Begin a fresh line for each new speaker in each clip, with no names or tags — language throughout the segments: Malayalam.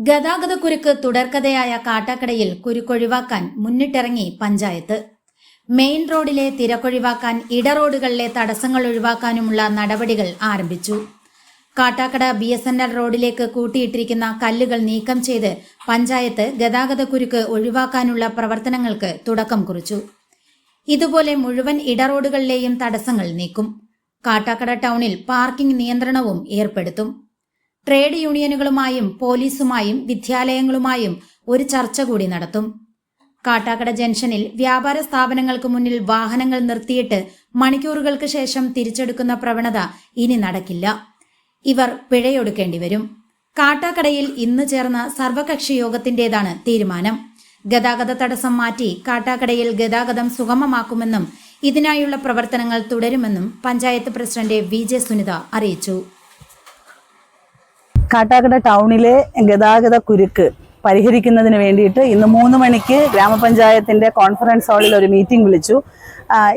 ഗതാഗതക്കുരുക്ക് തുടർക്കഥയായ കാട്ടാക്കടയിൽ കുരുക്കൊഴിവാക്കാൻ മുന്നിട്ടിറങ്ങി പഞ്ചായത്ത്. മെയിൻ റോഡിലെ തിരക്കൊഴിവാക്കാൻ ഇടറോഡുകളിലെ തടസ്സങ്ങൾ ഒഴിവാക്കാനുമുള്ള നടപടികൾ ആരംഭിച്ചു. കാട്ടാക്കട BSNL റോഡിലേക്ക് കൂട്ടിയിട്ടിരിക്കുന്ന കല്ലുകൾ നീക്കം ചെയ്ത് പഞ്ചായത്ത് ഗതാഗതക്കുരുക്ക് ഒഴിവാക്കാനുള്ള പ്രവർത്തനങ്ങൾക്ക് തുടക്കം കുറിച്ചു. ഇതുപോലെ മുഴുവൻ ഇടറോഡുകളിലെയും തടസ്സങ്ങൾ നീക്കും. കാട്ടാക്കട ടൗണിൽ പാർക്കിംഗ് നിയന്ത്രണവും ഏർപ്പെടുത്തും. ട്രേഡ് യൂണിയനുകളുമായും പോലീസുമായും വിദ്യാലയങ്ങളുമായും ഒരു ചർച്ച കൂടി നടത്തും. കാട്ടാക്കട ജംഗ്ഷനിൽ വ്യാപാര സ്ഥാപനങ്ങൾക്ക് മുന്നിൽ വാഹനങ്ങൾ നിർത്തിയിട്ട് മണിക്കൂറുകൾക്ക് ശേഷം തിരിച്ചെടുക്കുന്ന പ്രവണത ഇനി നടക്കില്ല. ഇവർ പിഴയൊടുക്കേണ്ടി വരും. കാട്ടാക്കടയിൽ ഇന്ന് ചേർന്ന സർവകക്ഷി യോഗത്തിന്റേതാണ് തീരുമാനം. ഗതാഗത തടസ്സം മാറ്റി കാട്ടാക്കടയിൽ ഗതാഗതം സുഗമമാക്കുമെന്നും ഇതിനായുള്ള പ്രവർത്തനങ്ങൾ തുടരുമെന്നും പഞ്ചായത്ത് പ്രസിഡന്റ് VJ സുനിത അറിയിച്ചു.
കാട്ടാക്കട ടൗണിലെ ഗതാഗത കുരുക്ക് പരിഹരിക്കുന്നതിന് വേണ്ടിയിട്ട് ഇന്ന് 3 മണിക്ക് ഗ്രാമപഞ്ചായത്തിന്റെ കോൺഫറൻസ് ഹാളിൽ ഒരു മീറ്റിംഗ് വിളിച്ചു.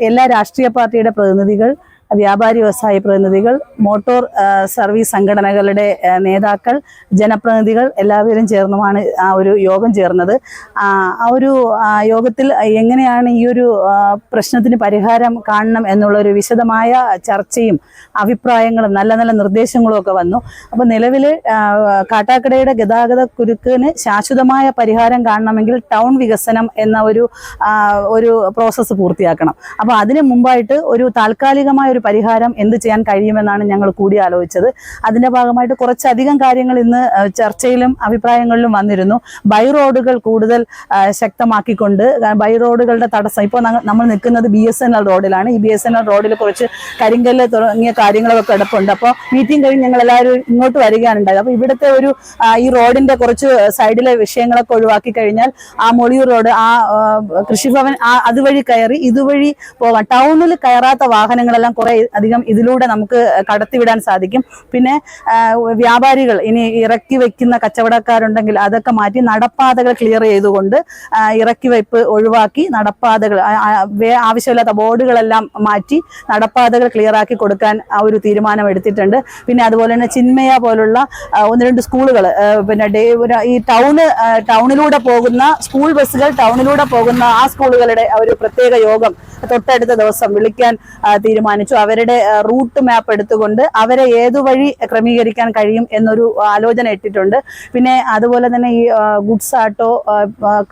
എല്ലാ രാഷ്ട്രീയ പാർട്ടിയുടെ പ്രതിനിധികൾ, വ്യാപാരി വ്യവസായ പ്രതിനിധികൾ, മോട്ടോർ സർവീസ് സംഘടനകളുടെ നേതാക്കൾ, ജനപ്രതിനിധികൾ എല്ലാവരും ചേർന്നുമാണ് ആ ഒരു യോഗം ചേർന്നത്. ആ ഒരു യോഗത്തിൽ എങ്ങനെയാണ് ഈ ഒരു പ്രശ്നത്തിന് പരിഹാരം കാണണം എന്നുള്ളൊരു വിശദമായ ചർച്ചയും അഭിപ്രായങ്ങളും നല്ല നല്ല നിർദ്ദേശങ്ങളും ഒക്കെ വന്നു. അപ്പോൾ നിലവിൽ കാട്ടാക്കടയുടെ ഗതാഗത കുരുക്കിന് ശാശ്വതമായ പരിഹാരം കാണണമെങ്കിൽ ടൗൺ വികസനം എന്ന ഒരു പ്രോസസ്സ് പൂർത്തിയാക്കണം. അപ്പോൾ അതിന് മുമ്പായിട്ട് ഒരു താൽക്കാലികമായ ഒരു പരിഹാരം എന്ത് ചെയ്യാൻ കഴിയുമെന്നാണ് ഞങ്ങൾ കൂടി ആലോചിച്ചത്. അതിന്റെ ഭാഗമായിട്ട് കുറച്ചധികം കാര്യങ്ങൾ ഇന്ന് ചർച്ചയിലും അഭിപ്രായങ്ങളിലും വന്നിരുന്നു. ബൈ റോഡുകൾ കൂടുതൽ ശക്തമാക്കിക്കൊണ്ട് ബൈ റോഡുകളുടെ തടസ്സം, ഇപ്പോൾ നമ്മൾ നിൽക്കുന്നത് BSNL റോഡിലാണ്. ഈ BSNL റോഡിൽ കുറച്ച് കരിങ്കല്ല് തുടങ്ങിയ കാര്യങ്ങളൊക്കെ കിടപ്പുണ്ട്. അപ്പോൾ മീറ്റിംഗ് കഴിഞ്ഞ് ഞങ്ങൾ എല്ലാവരും ഇങ്ങോട്ട് വരികയാണ് ഉണ്ടായത്. അപ്പോൾ ഇവിടുത്തെ ഈ റോഡിന്റെ കുറച്ച് സൈഡിലെ വിഷയങ്ങളൊക്കെ ഒഴിവാക്കി കഴിഞ്ഞാൽ ആ മൊളിയൂർ റോഡ്, ആ കൃഷിഭവൻ, അതുവഴി കയറി ഇതുവഴി പോകാം. ടൗണിൽ കയറാത്ത വാഹനങ്ങളെല്ലാം കുറെ അധികം ഇതിലൂടെ നമുക്ക് കടത്തിവിടാൻ സാധിക്കും. പിന്നെ വ്യാപാരികൾ ഇനി ഇറക്കി വെക്കുന്ന കച്ചവടക്കാരുണ്ടെങ്കിൽ അതൊക്കെ മാറ്റി നടപ്പാതകൾ ക്ലിയർ ചെയ്തുകൊണ്ട് ഇറക്കി വെപ്പ് ഒഴിവാക്കി നടപ്പാതകൾ, ആവശ്യമില്ലാത്ത ബോർഡുകളെല്ലാം മാറ്റി നടപ്പാതകൾ ക്ലിയർ ആക്കി കൊടുക്കാൻ ആ ഒരു തീരുമാനം എടുത്തിട്ടുണ്ട്. പിന്നെ അതുപോലെ തന്നെ ചിന്മയ പോലുള്ള 1-2 സ്കൂളുകൾ, പിന്നെ ഈ ടൗണിലൂടെ പോകുന്ന സ്കൂൾ ബസ്സുകൾ ടൗണിലൂടെ പോകുന്ന ആ സ്കൂളുകളുടെ ഒരു പ്രത്യേക യോഗം തൊട്ടടുത്ത ദിവസം വിളിക്കാൻ തീരുമാനിച്ചു. അവരുടെ റൂട്ട് മാപ്പ് എടുത്തുകൊണ്ട് അവരെ ഏതുവഴി ക്രമീകരിക്കാൻ കഴിയും എന്നൊരു ആലോചന ഇട്ടിട്ടുണ്ട്. പിന്നെ അതുപോലെ തന്നെ ഈ ഗുഡ്സ് ആട്ടോ,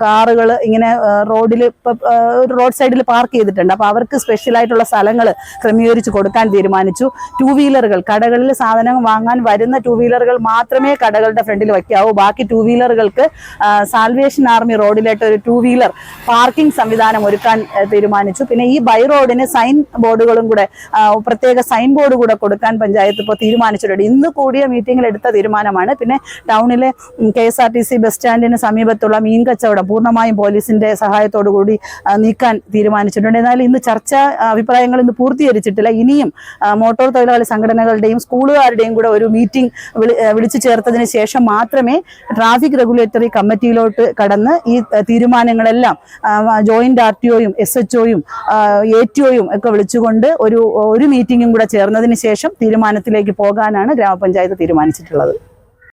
കാറുകൾ ഇങ്ങനെ റോഡ് സൈഡിൽ പാർക്ക് ചെയ്തിട്ടുണ്ട്. അപ്പോൾ അവർക്ക് സ്പെഷ്യലായിട്ടുള്ള സ്ഥലങ്ങൾ ക്രമീകരിച്ച് കൊടുക്കാൻ തീരുമാനിച്ചു. 2 വീലറുകൾ, കടകളിൽ സാധനം വാങ്ങാൻ വരുന്ന 2 വീലറുകൾ മാത്രമേ കടകളുടെ ഫ്രണ്ടിൽ വയ്ക്കാവൂ. ബാക്കി 2 വീലറുകൾക്ക് സാൽവേഷൻ ആർമി റോഡിലായിട്ട് ഒരു 2 വീലർ പാർക്കിംഗ് സംവിധാനം ഒരുക്കാൻ തീരുമാനിച്ചു. പിന്നെ ഈ ബൈ റോഡിന് സൈൻ ബോർഡുകളും കൂടെ, പ്രത്യേക സൈൻ ബോർഡ് കൂടെ കൊടുക്കാൻ പഞ്ചായത്ത് ഇപ്പോൾ തീരുമാനിച്ചിട്ടുണ്ട്. ഇന്ന് കൂടിയ മീറ്റിംഗിൽ എടുത്ത തീരുമാനമാണ്. പിന്നെ ടൗണിലെ KSRTC ബസ് സ്റ്റാൻഡിന് സമീപത്തുള്ള മീൻ കച്ചവടം പൂർണ്ണമായും പോലീസിന്റെ സഹായത്തോടു കൂടി നീക്കാൻ തീരുമാനിച്ചിട്ടുണ്ട്. എന്നാൽ ഇന്ന് ചർച്ച അഭിപ്രായങ്ങൾ ഇന്ന് പൂർത്തീകരിച്ചിട്ടില്ല. ഇനിയും മോട്ടോർ തൊഴിലാളി സംഘടനകളുടെയും സ്കൂളുകാരുടെയും കൂടെ ഒരു മീറ്റിംഗ് വിളിച്ചു ചേർത്തതിന് ശേഷം മാത്രമേ ട്രാഫിക് റെഗുലേറ്ററി കമ്മിറ്റിയിലോട്ട് കടന്ന് ഈ തീരുമാനങ്ങളെല്ലാം ജോയിന്റ് RTOയും SHOയും ATOയും ഒക്കെ വിളിച്ചുകൊണ്ട് ഒരു മീറ്റിംഗും കൂടെ ചേർന്നതിന് ശേഷം തീരുമാനത്തിലേക്ക് പോകാനാണ് ഗ്രാമപഞ്ചായത്ത് തീരുമാനിച്ചിട്ടുള്ളത്.